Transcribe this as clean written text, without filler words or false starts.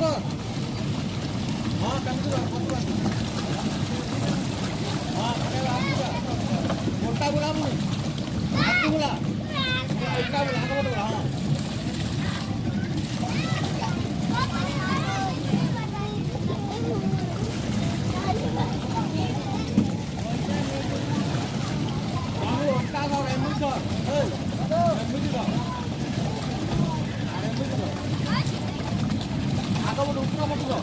कर हां टंकी कर हां मोटा बुला मुनी आती बुला मोटा बुला आगे बोल हां kamu onta kau rembut kau hei rembut juga rembut juga aku mau dukung kamu juga